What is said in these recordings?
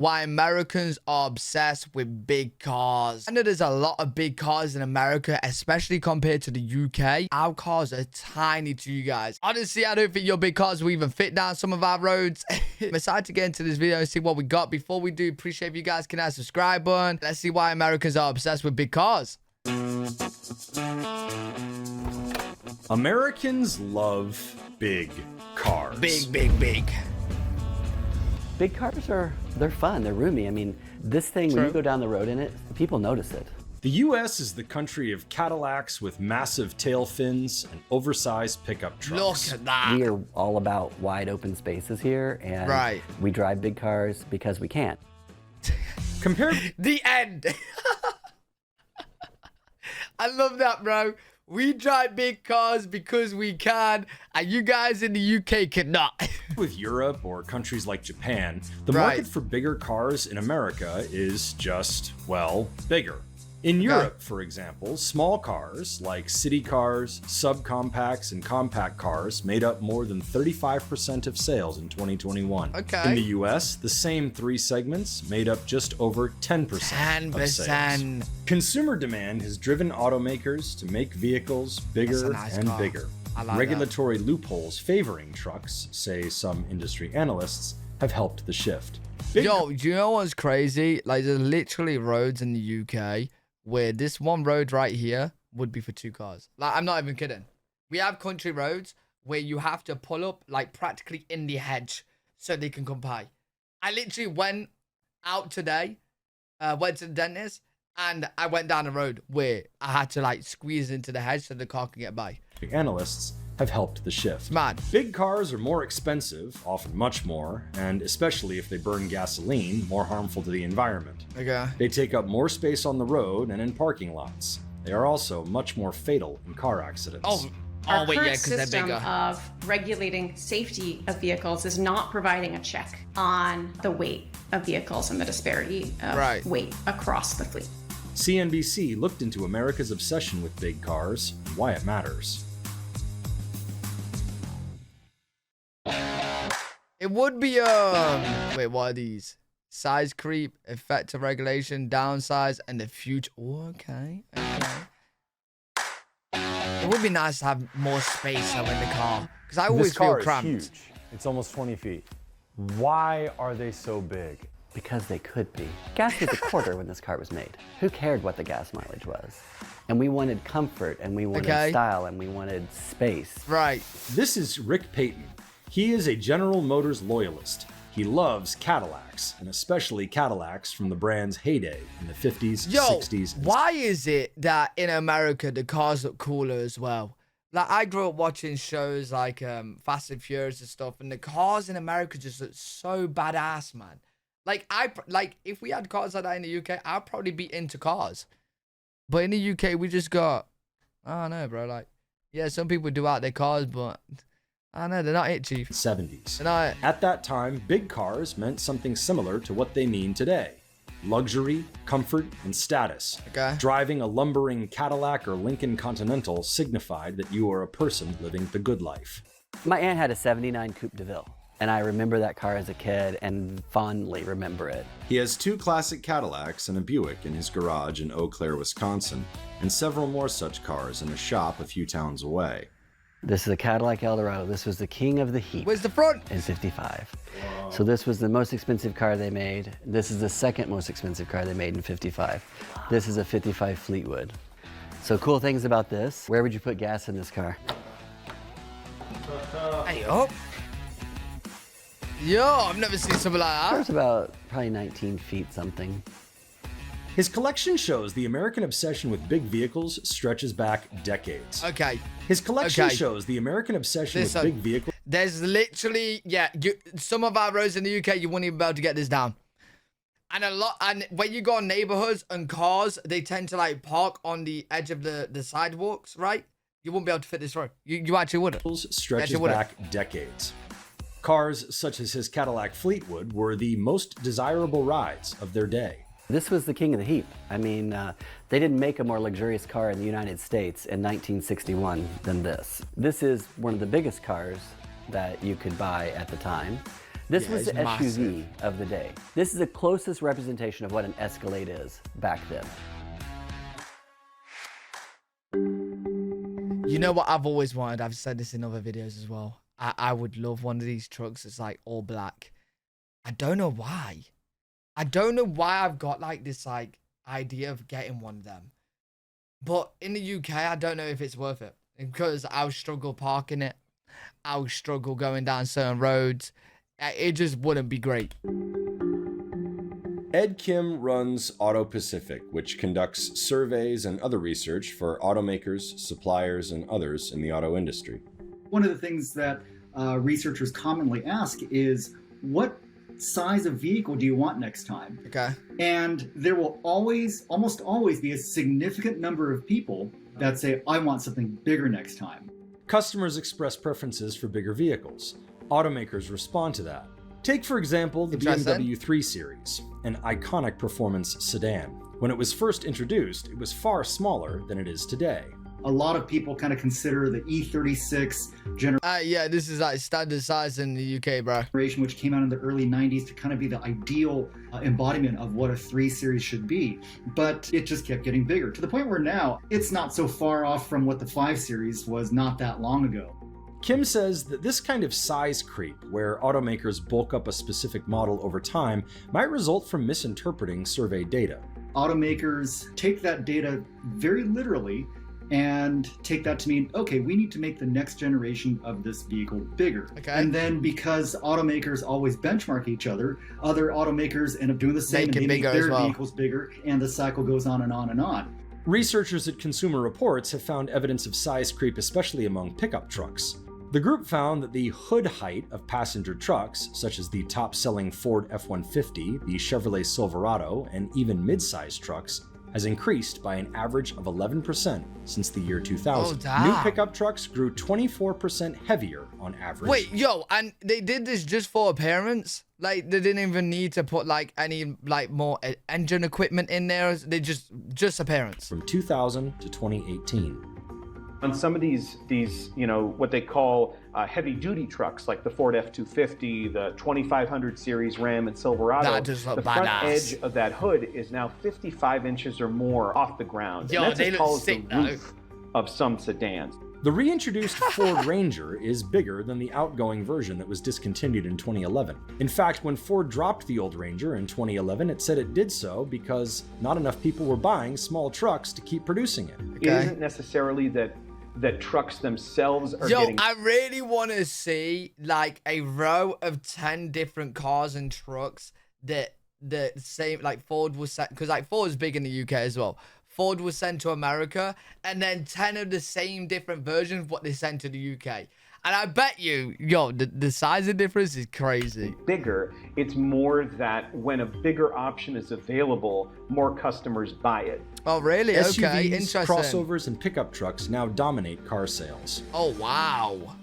Why Americans are obsessed with big cars. I know there's a lot of big cars in America, especially compared to the UK. Our cars are tiny to you guys. Honestly, I don't think your big cars will even fit down some of our roads. I'm excited to get into this video and see what we got. Before we do, appreciate if you guys can hit that subscribe button. Let's see why Americans are obsessed with big cars. Americans love big cars. Big. Big cars they're fun, they're roomy. I mean, this thing, when you go down the road in it, people notice it. The US is the country of Cadillacs with massive tail fins and oversized pickup trucks. Look at that. We are all about wide open spaces here, and we drive big cars because we can. Compared the end. I love that, bro. We drive big cars because we can, and you guys in the UK cannot. with Europe or countries like Japan, the market for bigger cars in America is just, well, bigger. In Europe, for example, small cars like city cars, subcompacts, and compact cars made up more than 35% of sales in 2021. In the US, the same three segments made up just over 10% of sales. Consumer demand has driven automakers to make vehicles bigger and bigger. Regulatory loopholes favoring trucks, say some industry analysts, have helped the shift. Yo, do you know what's crazy? Like, there's literally roads in the UK where this one road right here would be for two cars. Like, I'm not even kidding. We have country roads where you have to pull up like practically in the hedge so they can come by. I literally went out today, went to the dentist, and I went down a road where I had to like squeeze into the hedge so the car can get by. Analysts have helped the shift. Big cars are more expensive, often much more, and especially if they burn gasoline, more harmful to the environment. They take up more space on the road and in parking lots. They are also much more fatal in car accidents. Our current system of regulating safety of vehicles is not providing a check on the weight of vehicles and the disparity of weight across the fleet. CNBC looked into America's obsession with big cars and why it matters. It would be wait, what are these? Size creep, effective regulation, downsize, and the future. Okay. It would be nice to have more space in the car, because I always feel cramped. This car is huge. It's almost 20 feet. Why are they so big? Because they could be. Gas was a quarter when this car was made. Who cared what the gas mileage was? And we wanted comfort, and we wanted style, and we wanted space. This is Vick-Paten. He is a General Motors loyalist. He loves Cadillacs, and especially Cadillacs from the brand's heyday in the 50s, 60s. Why is it that in America the cars look cooler as well? Like, I grew up watching shows like Fast and Furious and stuff, and the cars in America just look so badass, man. Like, if we had cars like that in the UK, I'd probably be into cars. But in the UK, we just got, I don't know, bro. Like, yeah, some people do out their cars, but I know they're not it, Chief. 70s. At that time, big cars meant something similar to what they mean today. Luxury, comfort, and status. Driving a lumbering Cadillac or Lincoln Continental signified that you were a person living the good life. My aunt had a 79 Coupe de Ville, and I remember that car as a kid and fondly remember it. He has two classic Cadillacs and a Buick in his garage in Eau Claire, Wisconsin, and several more such cars in a shop a few towns away. This is a Cadillac Eldorado. This was the king of the heap. Where's the front? In 55. Wow. So this was the most expensive car they made. This is the second most expensive car they made in 55. This is a 55 Fleetwood. So cool things about this. Where would you put gas in this car? Hey, Yo, I've never seen something like that. There's about probably 19 feet something. His collection shows the American obsession with big vehicles stretches back decades. His collection shows the American obsession with big vehicles. There's literally, some of our roads in the UK, you wouldn't even be able to get this down. And when you go on neighborhoods and cars, they tend to like park on the edge of the sidewalks, right? You wouldn't be able to fit this road. You actually wouldn't. Stretches back decades. Cars such as his Cadillac Fleetwood were the most desirable rides of their day. This was the king of the heap. I mean, they didn't make a more luxurious car in the United States in 1961 than this. This is one of the biggest cars that you could buy at the time. This was the SUV of the day. This is the closest representation of what an Escalade is back then. You know what I've always wanted? I've said this in other videos as well. I would love one of these trucks that's like all black. I don't know why. I don't know why I've got like this like idea of getting one of them. But in the UK, I don't know if it's worth it. Because I'll struggle parking it. I'll struggle going down certain roads. It just wouldn't be great. Ed Kim runs Auto Pacific, which conducts surveys and other research for automakers, suppliers, and others in the auto industry. One of the things that researchers commonly ask is, what size of vehicle do you want next time? Okay. And there will almost always be a significant number of people that say, I want something bigger next time. Customers express preferences for bigger vehicles. Automakers respond to that. Take, for example, the BMW 3 Series, an iconic performance sedan. When it was first introduced, it was far smaller than it is today. A lot of people kind of consider the E36 generation. Yeah, this is like standard size in the UK, bro. Which came out in the early 90s to kind of be the ideal embodiment of what a 3 Series should be. But it just kept getting bigger to the point where now it's not so far off from what the 5 Series was not that long ago. Kim says that this kind of size creep, where automakers bulk up a specific model over time, might result from misinterpreting survey data. Automakers take that data very literally and take that to mean, okay, we need to make the next generation of this vehicle bigger. Okay. And then because automakers always benchmark each other automakers end up doing the same and they make their vehicles bigger, and the cycle goes on and on and on. Researchers at Consumer Reports have found evidence of size creep, especially among pickup trucks. The group found that the hood height of passenger trucks, such as the top-selling Ford F-150, the Chevrolet Silverado, and even mid-size trucks, has increased by an average of 11% since the year 2000. Oh, damn. New pickup trucks grew 24% heavier on average. Wait, yo, and they did this just for appearance? Like, they didn't even need to put like any like more engine equipment in there? They just appearance? From 2000 to 2018. On some of these, you know, what they call heavy-duty trucks, like the Ford F-250, the 2500 series Ram and Silverado, the front edge of that hood is now 55 inches or more off the ground. Yo, and that's they as look tall as sick, the roof of some sedans. The reintroduced Ford Ranger is bigger than the outgoing version that was discontinued in 2011. In fact, when Ford dropped the old Ranger in 2011, it said it did so because not enough people were buying small trucks to keep producing it. Okay. It isn't necessarily that trucks themselves are getting... I really want to see like a row of 10 different cars and trucks that the same, like Ford was sent, because like Ford is big in the UK as well. Ford was sent to America, and then 10 of the same different versions what they sent to the UK. And I bet you, yo, the size of difference is crazy. Bigger, it's more that when a bigger option is available, more customers buy it. Oh, really? SUVs, okay, interesting. Crossovers, and pickup trucks now dominate car sales. Oh, wow.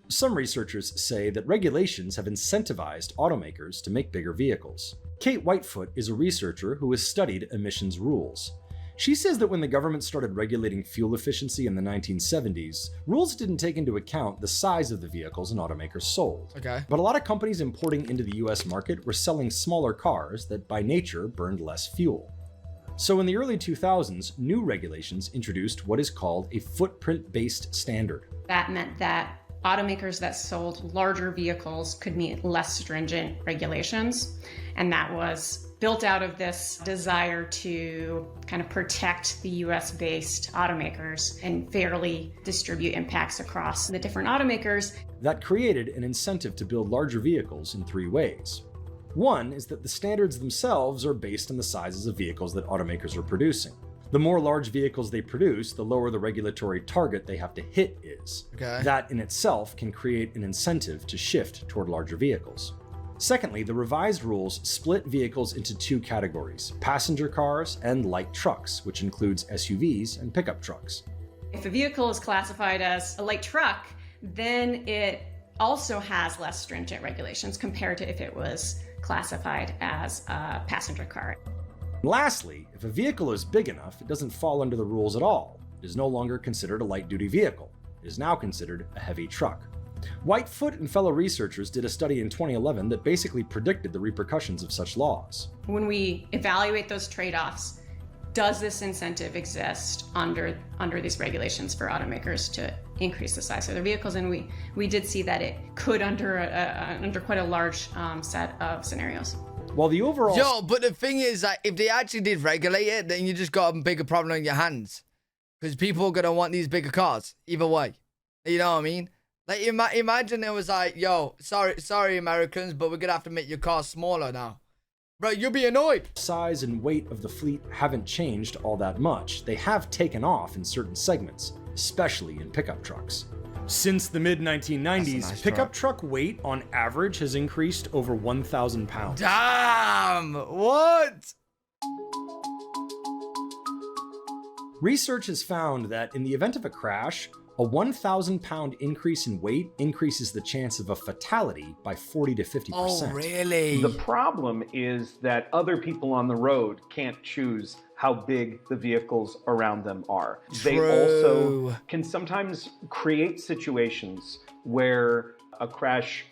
Some researchers say that regulations have incentivized automakers to make bigger vehicles. Kate Whitefoot is a researcher who has studied emissions rules. She says that when the government started regulating fuel efficiency in the 1970s, rules didn't take into account the size of the vehicles an automaker sold. Okay. But a lot of companies importing into the US market were selling smaller cars that by nature burned less fuel. So in the early 2000s, new regulations introduced what is called a footprint-based standard. That meant that automakers that sold larger vehicles could meet less stringent regulations, and that was built out of this desire to kind of protect the US-based automakers and fairly distribute impacts across the different automakers. That created an incentive to build larger vehicles in 3 ways. One is that the standards themselves are based on the sizes of vehicles that automakers are producing. The more large vehicles they produce, the lower the regulatory target they have to hit is. Okay. That in itself can create an incentive to shift toward larger vehicles. Secondly, the revised rules split vehicles into 2 categories, passenger cars and light trucks, which includes SUVs and pickup trucks. If a vehicle is classified as a light truck, then it also has less stringent regulations compared to if it was classified as a passenger car. Lastly, if a vehicle is big enough, it doesn't fall under the rules at all. It is no longer considered a light-duty vehicle. It is now considered a heavy truck. Whitefoot and fellow researchers did a study in 2011 that basically predicted the repercussions of such laws. When we evaluate those trade-offs, does this incentive exist under these regulations for automakers to increase the size of their vehicles? And we did see that it could under quite a large set of scenarios. While the overall... Yo, but the thing is that if they actually did regulate it, then you just got a bigger problem on your hands. Because people are going to want these bigger cars, either way. You know what I mean? Like, imagine it was like, yo, sorry, Americans, but we're going to have to make your car smaller now. Bro, you'll be annoyed. Size and weight of the fleet haven't changed all that much. They have taken off in certain segments, especially in pickup trucks. Since the mid-1990s, nice pickup truck weight on average has increased over 1,000 pounds. Damn! What? Research has found that in the event of a crash, a 1,000-pound increase in weight increases the chance of a fatality by 40 to 50%. Oh, really? The problem is that other people on the road can't choose how big the vehicles around them are. True. They also can sometimes create situations where a crash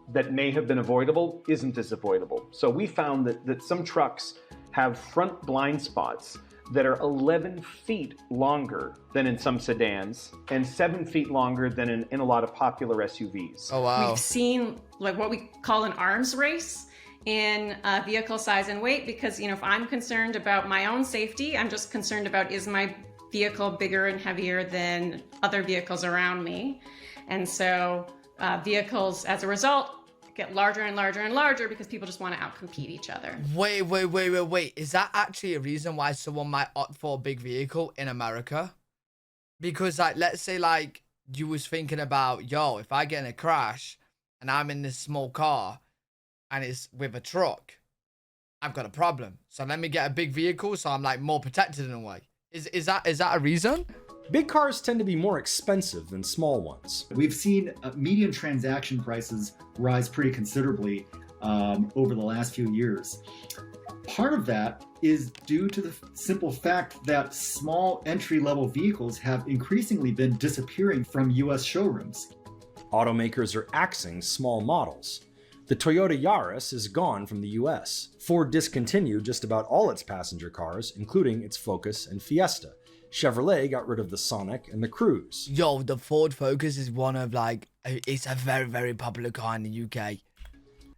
that may have been avoidable isn't as avoidable. So we found that some trucks have front blind spots that are 11 feet longer than in some sedans and 7 feet longer than in a lot of popular SUVs. Oh, wow. We've seen like what we call an arms race in vehicle size and weight, because, you know, if I'm concerned about my own safety, I'm just concerned about, is my vehicle bigger and heavier than other vehicles around me? And so vehicles, as a result, get larger and larger and larger because people just want to outcompete each other. Wait. Is that actually a reason why someone might opt for a big vehicle in America? Because, like, let's say, like, you was thinking about, yo, if I get in a crash and I'm in this small car and it's with a truck, I've got a problem. So let me get a big vehicle so I'm, like, more protected in a way. Is that a reason? Big cars tend to be more expensive than small ones. We've seen median transaction prices rise pretty considerably over the last few years. Part of that is due to the simple fact that small entry-level vehicles have increasingly been disappearing from US showrooms. Automakers are axing small models. The Toyota Yaris is gone from the US. Ford discontinued just about all its passenger cars, including its Focus and Fiesta. Chevrolet got rid of the Sonic and the Cruze. Yo, the Ford Focus is one of, like, it's a very, very popular car in the UK.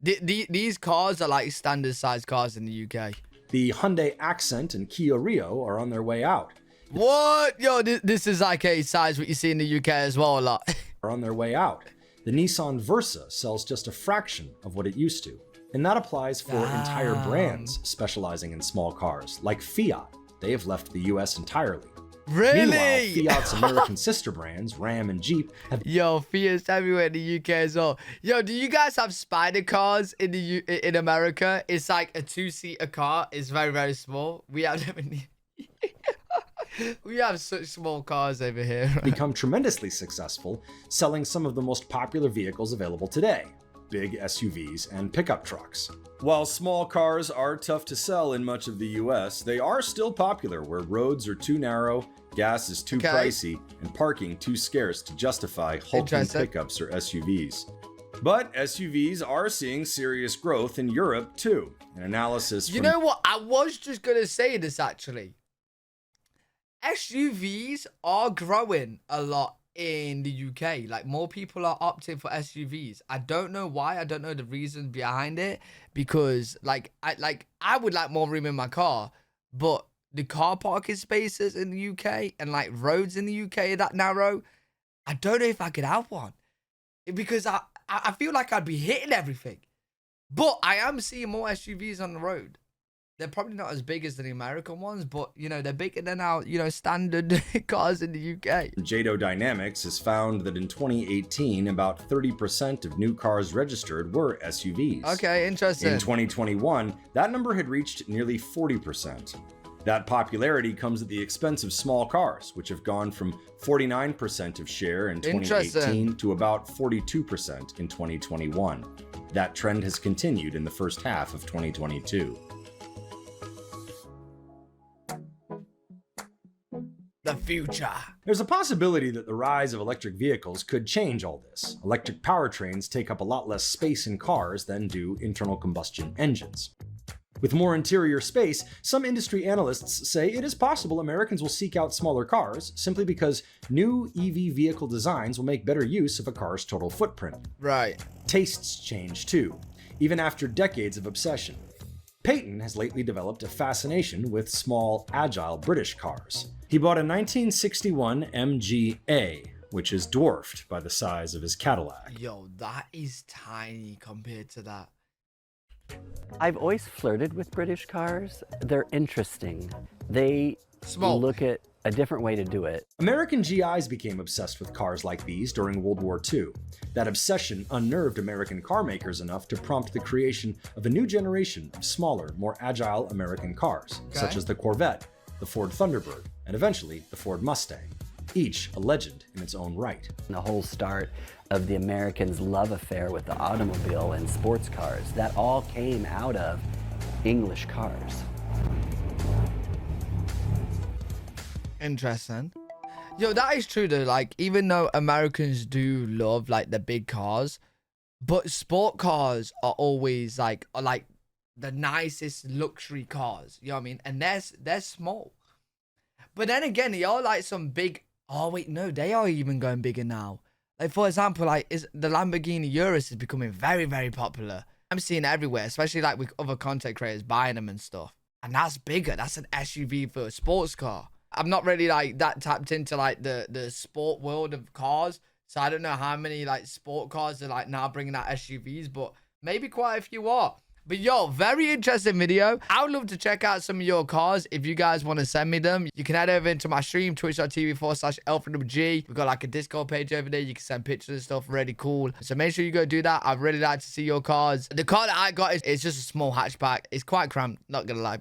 These cars are like standard size cars in the UK. The Hyundai Accent and Kia Rio are on their way out. What? Yo, this is like a size what you see in the UK as well a lot. Are on their way out. The Nissan Versa sells just a fraction of what it used to. And that applies for entire brands specializing in small cars, like Fiat. They have left the US entirely. Really? Meanwhile, Fiat's American sister brands, Ram and Jeep, have... Yo, Fiat's everywhere in the UK as well. Yo, do you guys have spider cars in America? It's like a two-seater car. It's very, very small. We have them in the... We have such small cars over here. Right? Become tremendously successful, selling some of the most popular vehicles available today. Big SUVs and pickup trucks. While small cars are tough to sell in much of the US, they are still popular where roads are too narrow, gas is too pricey, and parking too scarce to justify hulking pickups or SUVs. But SUVs are seeing serious growth in Europe too. An analysis from... You know what? I was just going to say this actually. SUVs are growing a lot in the UK. Like, more people are opting for SUVs. I don't know why. I don't know the reasons behind it, because I would like more room in my car, but the car parking spaces in the UK and like roads in the UK are that narrow. I don't know if I could have one, because I feel like I'd be hitting everything. But I am seeing more SUVs on the road. They're probably not as big as the American ones, but, you know, they're bigger than our, you know, standard cars in the UK. JATO Dynamics has found that in 2018, about 30% of new cars registered were SUVs. Okay, interesting. In 2021, that number had reached nearly 40%. That popularity comes at the expense of small cars, which have gone from 49% of share in 2018 to about 42% in 2021. That trend has continued in the first half of 2022. The future. There's a possibility that the rise of electric vehicles could change all this. Electric powertrains take up a lot less space in cars than do internal combustion engines. With more interior space, some industry analysts say it is possible Americans will seek out smaller cars simply because new EV vehicle designs will make better use of a car's total footprint. Right. Tastes change too, even after decades of obsession. Paten has lately developed a fascination with small, agile British cars. He bought a 1961 MG-A, which is dwarfed by the size of his Cadillac. Yo, that is tiny compared to that. I've always flirted with British cars. They're interesting. They look at a different way to do it. American GIs became obsessed with cars like these during World War II. That obsession unnerved American car makers enough to prompt the creation of a new generation of smaller, more agile American cars, such as the Corvette, the Ford Thunderbird, and eventually the Ford Mustang, each a legend in its own right. The whole start of the Americans' love affair with the automobile and sports cars, that all came out of English cars. Interesting. Yo, that is true though. Like, even though Americans do love like the big cars, but sport cars are always like the nicest luxury cars. You know what I mean? And they're small. But then again, they are like some big. Oh wait, no, they are even going bigger now. Like, for example, like the Lamborghini Urus is becoming very, very popular. I'm seeing it everywhere, especially like with other content creators buying them and stuff. And that's bigger. That's an SUV for a sports car. I'm not really like that tapped into like the sport world of cars. So I don't know how many like sport cars are like now bringing out SUVs, but maybe quite a few are. But yo, very interesting video. I would love to check out some of your cars. If you guys want to send me them, you can head over into my stream, twitch.tv/Elfredwg. We've got like a Discord page over there. You can send pictures and stuff. Really cool. So make sure you go do that. I'd really like to see your cars. The car that I got is just a small hatchback. It's quite cramped, not gonna lie.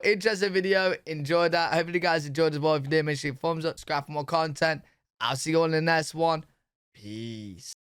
Interesting video. Enjoyed that. Hopefully you guys enjoyed as well. If you did, make sure you thumbs up, subscribe for more content. I'll see you all in the next one. Peace.